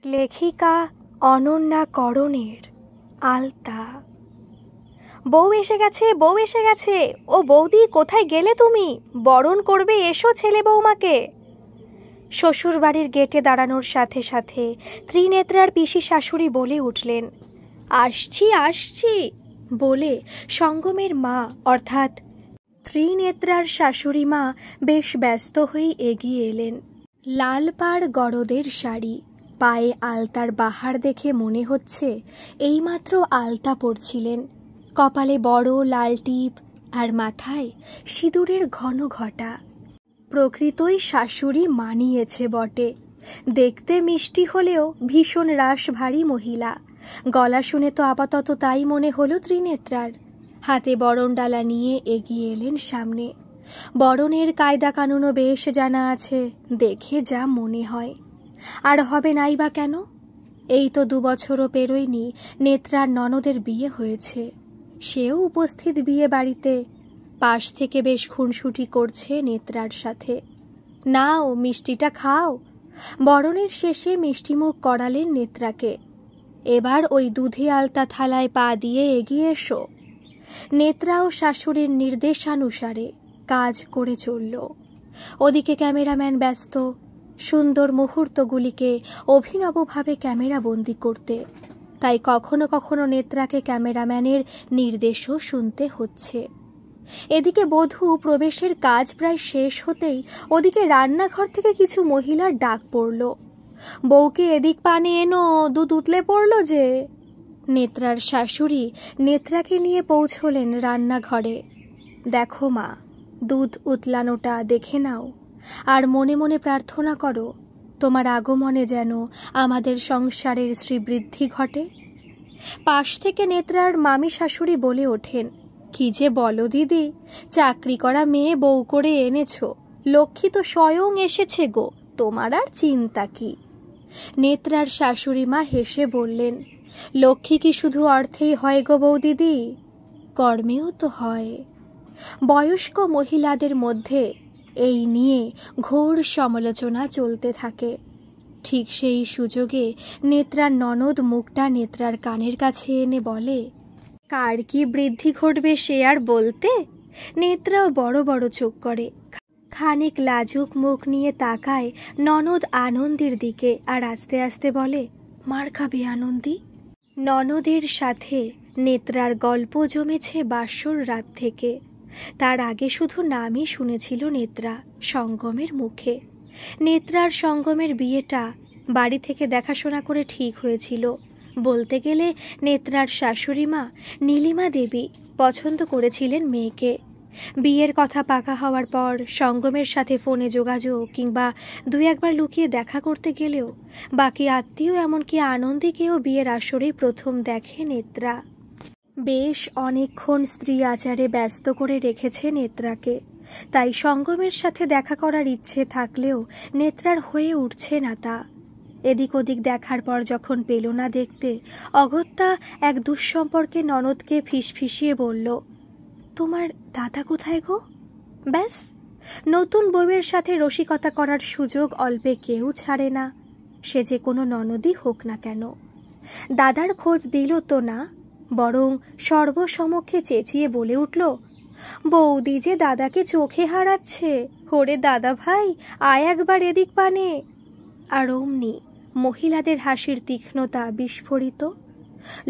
লেখিকা অনন্যা করণের আলতা। বউ এসে গেছে, বউ এসে গেছে। ও বৌদি, কোথায় গেলে তুমি? বরণ করবে, এসো ছেলে বৌমাকে। শ্বশুর বাড়ির গেটে দাঁড়ানোর সাথে সাথে ত্রিনেত্রার পিসি শাশুড়ি বলে উঠলেন, আসছি আসছি বলে সঙ্গমের মা অর্থাৎ ত্রিনেত্রার শাশুড়ি মা বেশ ব্যস্ত হয়ে এগিয়ে এলেন। লাল পাড় গরদের শাড়ি, পায়ে আলতার বাহার দেখে মনে হচ্ছে এইমাত্র আলতা পরছিলেন। কপালে বড় লাল টিপ আর মাথায় সিঁদুরের ঘন ঘটা। প্রকৃতই শাশুড়ি মানিয়েছে বটে। দেখতে মিষ্টি হলেও ভীষণ রাশ ভারী মহিলা। গলা শুনে তো আপাতত তাই মনে হলো ত্রিনেত্রার। হাতে বরণডালা নিয়ে এগিয়ে এলেন সামনে। বরণের কায়দা কানুনও বেশ জানা আছে, দেখে যা মনে হয়। আর হবে নাই বা কেন? এই তো 2 বছরও পেরোয়নি নেত্রার ননদের বিয়ে হয়েছে। সেও উপস্থিত বিয়ে বাড়িতে। পাশ থেকে বেশ খুনসুটি করছে নেত্রার সাথে। নাও মিষ্টিটা খাও। বরণের শেষে মিষ্টিমুখ করালেন নেত্রাকে। এবার ওই দুধে আলতা থালায় পা দিয়ে এগিয়ে এসো। নেত্রাও শাশুড়ির নির্দেশানুসারে কাজ করে চলল। ওদিকে ক্যামেরাম্যান ব্যস্ত সুন্দর মুহূর্তগুলিকে অভিনবভাবে ক্যামেরাবন্দি করতে। তাই কখনো কখনো নেত্রাকে ক্যামেরাম্যানের নির্দেশও শুনতে হচ্ছে। এদিকে বধূ প্রবেশের কাজ প্রায় শেষ হতেই ওদিকে রান্নাঘর থেকে কিছু মহিলার ডাক পড়ল। বউকে এদিক পানে এনো, দুধ উতলে পড়ল যে। নেত্রার শাশুড়ি নেত্রাকে নিয়ে পৌঁছলেন রান্নাঘরে। দেখো মা, দুধ উতলানোটা দেখে নাও, আর মনে মনে প্রার্থনা করো তোমার আগমনে যেন আমাদের সংসারের শ্রীবৃদ্ধি ঘটে। পাশ থেকে নেত্রার মামি শাশুড়ি বলে ওঠেন, কি যে বলো দিদি, চাকরি করা মেয়ে বউ করে এনেছো, লক্ষ্মী তো স্বয়ং এসেছে গো, তোমার আর চিন্তা কি? নেত্রার শাশুড়ি মা হেসে বললেন, লক্ষ্মী কি শুধু অর্থেই হয় গো বৌদিদি? কর্মেও তো হয়। বয়স্ক মহিলাদের মধ্যে এই নিয়ে ঘোর সমালোচনা চলতে থাকে। ঠিক সেই সুযোগে নেত্রার ননদ মুখটা নেত্রার কানের কাছে এনে বলে, কার কি বৃদ্ধি ঘটবে সে আর বলতে? নেত্রাও বড় বড় চোখ করে, খানিক লাজুক মুখ নিয়ে তাকায় ননদ আনন্দির দিকে আর আস্তে আস্তে বলে, মার খাবে আনন্দি। ননদের সাথে নেত্রার গল্প জমেছে বাসর রাত থেকে। তার আগে শুধু নামই শুনেছিল নেত্রা সঙ্গমের মুখে। নেত্রার সঙ্গমের বিয়েটা বাড়ি থেকে দেখাশোনা করে ঠিক হয়েছিল। বলতে গেলে নেত্রার শাশুড়ি মা নীলিমা দেবী পছন্দ করেছিলেন মেয়েকে। বিয়ের কথা পাকা হওয়ার পর সঙ্গমের সাথে ফোনে যোগাযোগ কিংবা 2-1বার লুকিয়ে দেখা করতে গেলেও বাকি আত্মীয় এমনকি আনন্দীকেও বিয়ের আসরেই প্রথম দেখে নেত্রা। বেশ অনেকক্ষণ স্ত্রী আচারে ব্যস্ত করে রেখেছে নেত্রাকে। তাই সঙ্গমের সাথে দেখা করার ইচ্ছে থাকলেও নেত্রার হয়ে উঠছে না তা। এদিক ওদিক দেখার পর যখন পেল না দেখতে, অগত্যা এক দুঃসম্পর্কে ননদকে ফিসফিসিয়ে বলল, তোমার দাদা কোথায় গো? ব্যাস, নতুন বউয়ের সাথে রসিকতা করার সুযোগ অল্পে কেউ ছাড়ে না, সে যে কোনো ননদই হোক না কেন। দাদার খোঁজ দিল তো না, বরং সর্বসমক্ষে চেঁচিয়ে বলে উঠল, বৌদি যে দাদাকে চোখে হারাচ্ছে, ওরে দাদা ভাই আয় একবার এদিক পানে। আর অমনি মহিলাদের হাসির তীক্ষ্ণতা বিস্ফোরিত।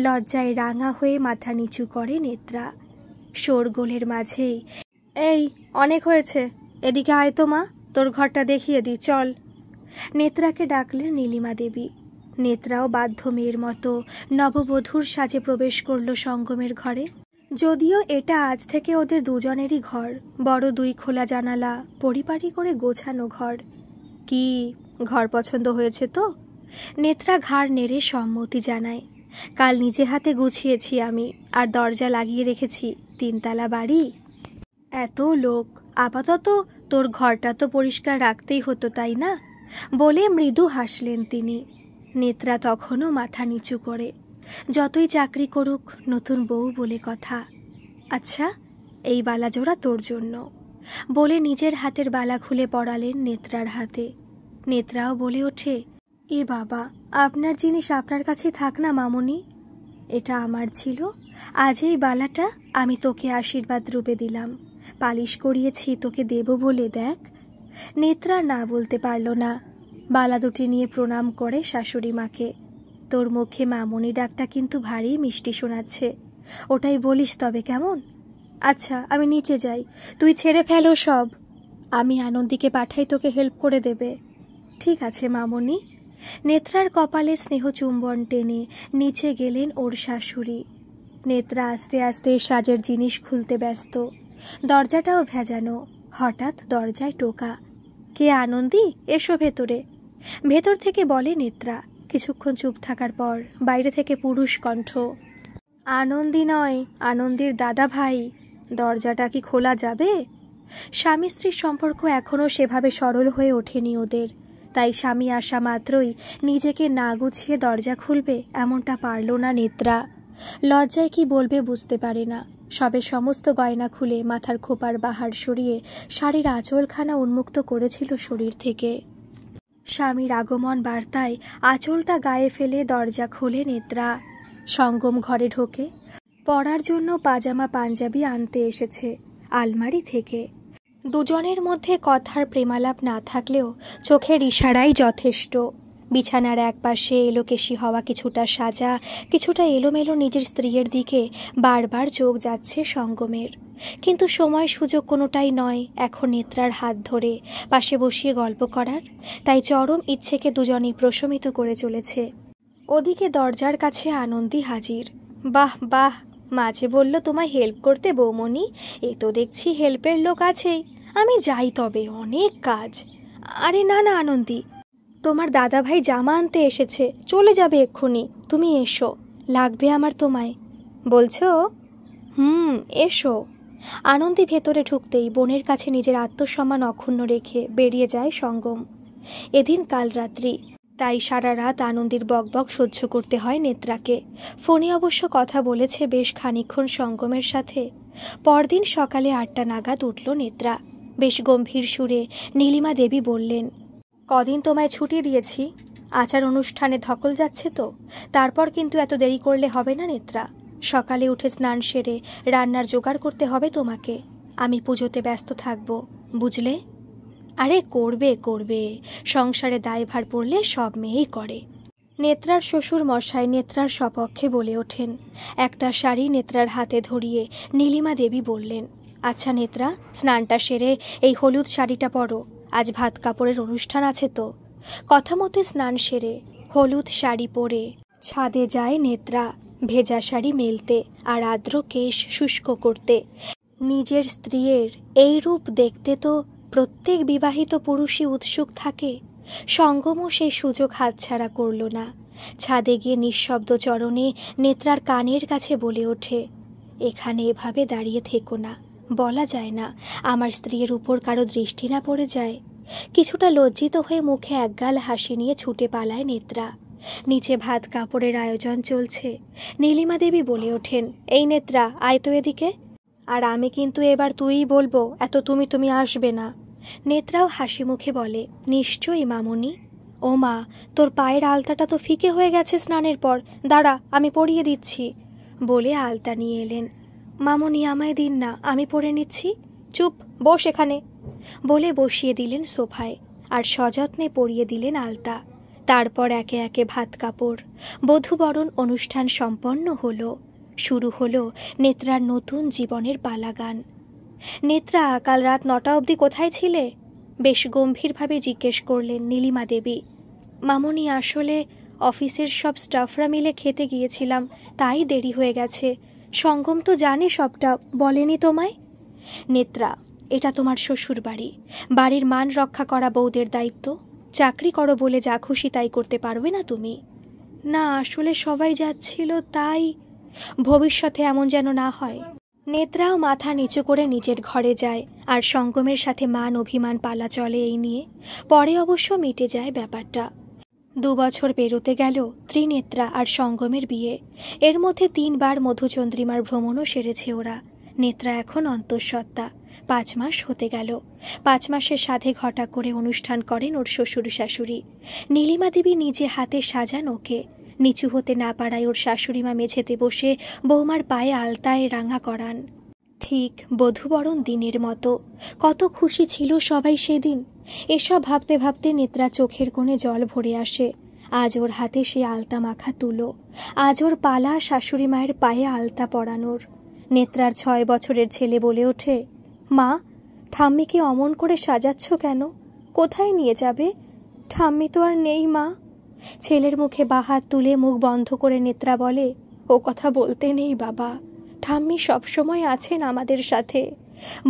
লজ্জায় রাঙা হয়ে মাথা নিচু করে নেত্রা। শোরগোলের মাঝেই, এই অনেক হয়েছে, এদিকে আয় তো মা, তোর ঘরটা দেখিয়ে দি চল। নেত্রাকে ডাকলেন নীলিমা দেবী। নেত্রাও বাধ্য মেয়ের মতো নববধূর সাজে প্রবেশ করল সঙ্গমের ঘরে। যদিও এটা আজ থেকে ওদের দুজনেরই ঘর, বড় 2 খোলা জানালা, পরিপাটি করে গোছানো ঘর। কি ঘর পছন্দ হয়েছে তো? নেত্রা ঘাড় নেড়ে সম্মতি জানায়। কাল নিজে হাতে গুছিয়েছি আমি, আর দরজা লাগিয়ে রেখেছি 3 তলা বাড়ি। এত লোক, আপাতত তোর ঘরটা তো পরিষ্কার রাখতেই হতো তাই না? বলে মৃদু হাসলেন তিনি। নেত্রা তখনও মাথা নিচু করে। যতই চাকরি করুক নতুন বউ বলে কথা। আচ্ছা, এই বালাজোড়া তোর জন্য বলে নিজের হাতের বালা খুলে পরালেন নেত্রার হাতে। নেত্রাও বলে ওঠে, এ বাবা, আপনার জিনিস আপনার কাছে থাক না মামুনি। এটা আমার ছিল, আজ এই বালাটা আমি তোকে আশীর্বাদ রূপে দিলাম, পালিশ করিয়েছি তোকে দেব বলে। দেখ। নেত্রা না বলতে পারল না। বালা দুটি নিয়ে প্রণাম করে শাশুড়ি মাকে। তোর মুখে মামুনি ডাকটা কিন্তু ভারী মিষ্টি শোনাচ্ছে, ওটাই বলিস তবে কেমন? আচ্ছা আমি নিচে যাই, তুই ছেড়ে ফেলো সব, আমি আনন্দীকে পাঠাই তোকে হেল্প করে দেবে। ঠিক আছে মামুনি। নেত্রার কপালে স্নেহ চুম্বন টেনে নিচে গেলেন ওর শাশুড়ি। নেত্রা আস্তে আস্তে সাজের জিনিস খুলতে ব্যস্ত, দরজাটাও ভেজানো। হঠাৎ দরজায় টোকা। কে আনন্দী? এসো ভেতরে। ভেতর থেকে বলে নেত্রা। কিছুক্ষণ চুপ থাকার পর বাইরে থেকে পুরুষ কণ্ঠ। আনন্দী নয়, আনন্দীর দাদা ভাই। দরজাটা কি খোলা যাবে? স্বামী স্ত্রীর সম্পর্ক এখনও সেভাবে সরল হয়ে ওঠেনি ওদের, তাই স্বামী আসা মাত্রই নিজেকে না গুছিয়ে দরজা খুলবে এমনটা পারল না নেত্রা। লজ্জায় কি বলবে বুঝতে পারে না। সবে সমস্ত গয়না খুলে মাথার খোপার বাহার সরিয়ে শাড়ির আঁচলখানা উন্মুক্ত করেছিল শরীর থেকে। স্বামীর আগমন বার্তায় আঁচলটা গায়ে ফেলে দরজা খোলে নেত্রা। সঙ্গম ঘরে ঢোকে। পরার জন্য পাজামা পাঞ্জাবি আনতে এসেছে আলমারি থেকে। দুজনের মধ্যে কথার প্রেমালাপ না থাকলেও চোখের ইশারাই যথেষ্ট। বিছানার একপাশে এলোকেশি হওয়া কিছুটা সাজা, কিছুটা এলোমেলো নিজের স্ত্রীর দিকে বারবার চোখ যাচ্ছে সঙ্গমের। কিন্তু সময় সুযোগ কোনোটাই নয় এখন নেত্রার হাত ধরে পাশে বসিয়ে গল্প করার, তাই চরম ইচ্ছেকে দুজনেই প্রশমিত করে চলেছে। ওদিকে দরজার কাছে আনন্দী হাজির। বাহ বাহ, মাঝে বলল তোমায় হেল্প করতে বৌমণি, এ তো দেখছি হেল্পের লোক আছেই। আমি যাই তবে, অনেক কাজ। আরে না না আনন্দী, তোমার দাদাভাই জামা আনতে এসেছে, চলে যাবে এক্ষুনি, তুমি এসো, লাগবে আমার তোমায়। বলছো? এসো। আনন্দী ভেতরে ঢুকতেই বোনের কাছে নিজের আত্মসম্মান অক্ষুণ্ণ রেখে বেরিয়ে যায় সঙ্গম। এদিন কাল রাত্রি, তাই সারা রাত আনন্দীর বকবক সহ্য করতে হয় নেত্রাকে। ফোনে অবশ্য কথা বলেছে বেশ খানিকক্ষণ সঙ্গমের সাথে। পরদিন সকালে 8টা নাগাদ উঠল নেত্রা। বেশ গম্ভীর সুরে নীলিমা দেবী বললেন, কদিন তোমায় ছুটি দিয়েছি, আচার অনুষ্ঠানে ধকল যাচ্ছে তো, তারপর কিন্তু এত দেরি করলে হবে না নেত্রা। সকালে উঠে স্নান সেরে রান্নার জোগাড় করতে হবে তোমাকে। আমি পুজোতে ব্যস্ত থাকব, বুঝলে? আরে করবে করবে, সংসারে দায়ভার পড়লে সব মেয়েই করে। নেত্রার শ্বশুর মশাই নেত্রার সপক্ষে বলে ওঠেন। একটা শাড়ি নেত্রার হাতে ধরিয়ে নীলিমা দেবী বললেন, আচ্ছা নেত্রা, স্নানটা সেরে এই হলুদ শাড়িটা পরো, আজ ভাত কাপড়ের অনুষ্ঠান আছে তো। কথা মতো স্নান সেরে হলুদ শাড়ি পরে ছাদে যায় নেত্রা, ভেজা শাড়ি মেলতে আর আর্দ্র কেশ শুষ্ক করতে। নিজের স্ত্রীর এই রূপ দেখতে তো প্রত্যেক বিবাহিত পুরুষই উৎসুক থাকে। সঙ্গমও সেই সুযোগ হাতছাড়া করল না। ছাদে গিয়ে নিঃশব্দ চরণে নেত্রার কানের কাছে বলে ওঠে, এখানে এভাবে দাঁড়িয়ে থেকো না, বলা যায় না আমার স্ত্রীর উপর কারো দৃষ্টি না পড়ে যায়। কিছুটা লজ্জিত হয়ে মুখে একগাল হাসি নিয়ে ছুটে পালায় নেত্রা। নিচে ভাত কাপড়ের আয়োজন চলছে। নীলিমা দেবী বলে ওঠেন, এই নেত্রা, আয় তো এদিকে। আর আমি কিন্তু এবার তুইই বলবো, এত তুমি তুমি আসবে না। নেত্রাও হাসি মুখে বলে, নিশ্চয়ই মামুনি। ও মা, তোর পায়ের আলতাটা তো ফিকে হয়ে গেছে স্নানের পর, দাঁড়া আমি পরিয়ে দিচ্ছি। বলে আলতা নিয়ে এলেন। মামুনি আমায় দিন না, আমি পরে নিচ্ছি। চুপ, বস এখানে। বলে বসিয়ে দিলেন সোফায় আর সযত্নে পরিয়ে দিলেন আলতা। তারপর একে একে ভাত কাপড়, বধূবরণ অনুষ্ঠান সম্পন্ন হলো। শুরু হলো নেত্রার নতুন জীবনের পালাগান। নেত্রা, কাল রাত 9টা অবধি কোথায় ছিলে? বেশ গম্ভীরভাবে জিজ্ঞেস করলেন নীলিমা দেবী। মামুনি, আসলে অফিসের সব স্টাফরা মিলে খেতে গিয়েছিলাম, তাই দেরি হয়ে গেছে। সঙ্গম তো জানে সবটা, বলেনি তোমায়? নেত্রা, এটা তোমার শ্বশুর বাড়ি, বাড়ির মান রক্ষা করা বউদের দায়িত্ব। চাকরি করো বলে যা খুশি তাই করতে পারবে না তুমি। না, আসলে সবাই যাচ্ছিল তাই। ভবিষ্যতে এমন যেন না হয়। নেত্রাও মাথা নিচু করে নিজের ঘরে যায় আর সঙ্গমের সাথে মান অভিমান পালা চলে এই নিয়ে। পরে অবশ্য মিটে যায় ব্যাপারটা। 2 বছর পেরোতে গেল ত্রিনেত্রা আর সঙ্গমের বিয়ে। এর মধ্যে 3 বার মধুচন্দ্রিমার ভ্রমণও সেরেছে ওরা। নেত্রা এখন অন্তঃসত্ত্বা। 5 মাস হতে গেল। 5 মাসের সাধে ঘটা করে অনুষ্ঠান করেন ওর শ্বশুর শাশুড়ি। নীলিমা দেবী নিজে হাতে সাজান ওকে। নিচু হতে না পারায় ওর শাশুড়িমা মেঝেতে বসে বৌমার পায়ে আলতায় রাঙা করান। ঠিক বধূবরণ দিনের মতো। কত খুশি ছিল সবাই সেদিন। এসব ভাবতে ভাবতে নেত্রা চোখের কোণে জল ভরে আসে। আজ ওর হাতে সে আলতা মাখা তুলো। আজ ওর পালা শাশুড়ি মায়ের পায়ে আলতা পরানোর। নেত্রার 6 বছরের ছেলে বলে ওঠে, মা, ঠাম্মিকে অমন করে সাজাচ্ছ কেন? কোথায় নিয়ে যাবে? ঠাম্মি তো আর নেই মা। ছেলের মুখে বাহাত তুলে মুখ বন্ধ করে নেত্রা বলে, ও কথা বলতে নেই বাবা, ঠাম্মি সবসময় আছেন আমাদের সাথে।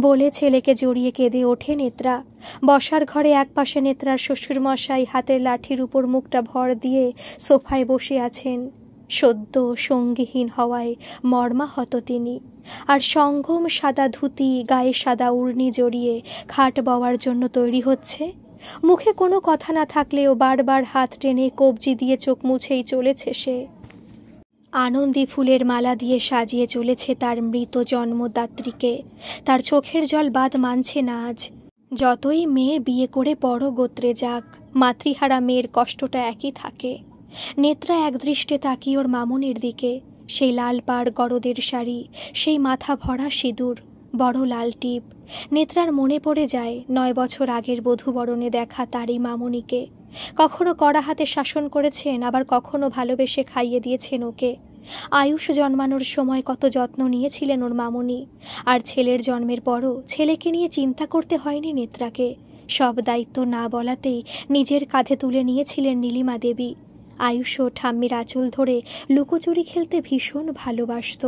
বলে ছেলেকে জড়িয়ে কেঁদে ওঠে নেত্রা। বসার ঘরে একপাশে নেত্রার শ্বশুরমশাই হাতের লাঠির উপর মুখটা ভর দিয়ে সোফায় বসে আছেন। সদ্য সঙ্গীহীন হওয়ায় মর্মাহত তিনি। আর সঙ্গম সাদা ধুতি, গায়ে সাদা উড়নি জড়িয়ে খাট বওয়ার জন্য তৈরি হচ্ছে। মুখে কোনো কথা না থাকলেও বারবার হাত টেনে কবজি দিয়ে চোখ মুছেই চলেছে সে। আনন্দী ফুলের মালা দিয়ে সাজিয়ে চলেছে তার মৃত জন্মদাত্রীকে। তার চোখের জল বাদ মানছে না আজ। যতই মেয়ে বিয়ে করে বড় গোত্রে যাক, মাতৃহারা মেয়ের কষ্টটা একই থাকে। নেত্রা একদৃষ্টে তাকিয়ে ওর মামুনির দিকে। সেই লাল পাড় গরদের শাড়ি, সেই মাথা ভরা সিঁদুর, বড় লাল টিপ। নেত্রার মনে পড়ে যায় 9 বছর আগের বধূবরণে দেখা তারই মামুনিকে। কখনো কড়া হাতে শাসন করেছেন, আবার কখনো ভালোবেসে খাইয়ে দিয়েছেন ওকে। আয়ুষ জন্মানোর সময় কত যত্ন নিয়েছিলেন ওর মামুনি। আর ছেলের জন্মের পরও ছেলেকে নিয়ে চিন্তা করতে হয়নি নেত্রাকে। সব দায়িত্ব না বলাতেই নিজের কাঁধে তুলে নিয়েছিলেন নীলিমা দেবী। আয়ুষও ঠাম্মির আঁচল ধরে লুকোচুরি খেলতে ভীষণ ভালোবাসত।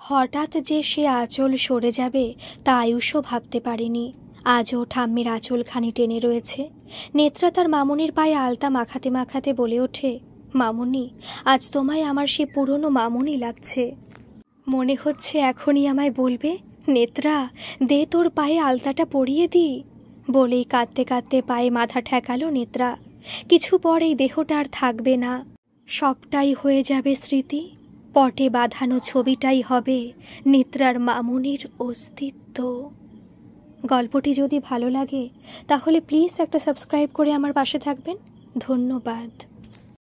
হঠাৎ যে সে আঁচল সরে যাবে তা আয়ুষও ভাবতে পারেনি। আজও ঠাম্মির আঁচলখানি টেনে রয়েছে। নেত্রা তার মামুনির পায়ে আলতা মাখাতে মাখাতে বলে ওঠে, মামুনি, আজ তোমায় আমার সে পুরনো মামুনি লাগছে। মনে হচ্ছে এখনই আমায় বলবে, নেত্রা, দে তোর পায়ে আলতাটা পরিয়ে দিই। বলেই কাঁদতে কাঁদতে পায়ে মাথা ঠেকালো নেত্রা। কিছু পরেই দেহটা আর থাকবে না, সবটাই হয়ে যাবে স্মৃতি। পটে বাঁধানো ছবিটাই হবে নেত্রার মামুনির অস্তিত্ব। গল্পটি যদি ভালো লাগে তাহলে প্লিজ একটা সাবস্ক্রাইব করে আমার পাশে থাকবেন। ধন্যবাদ।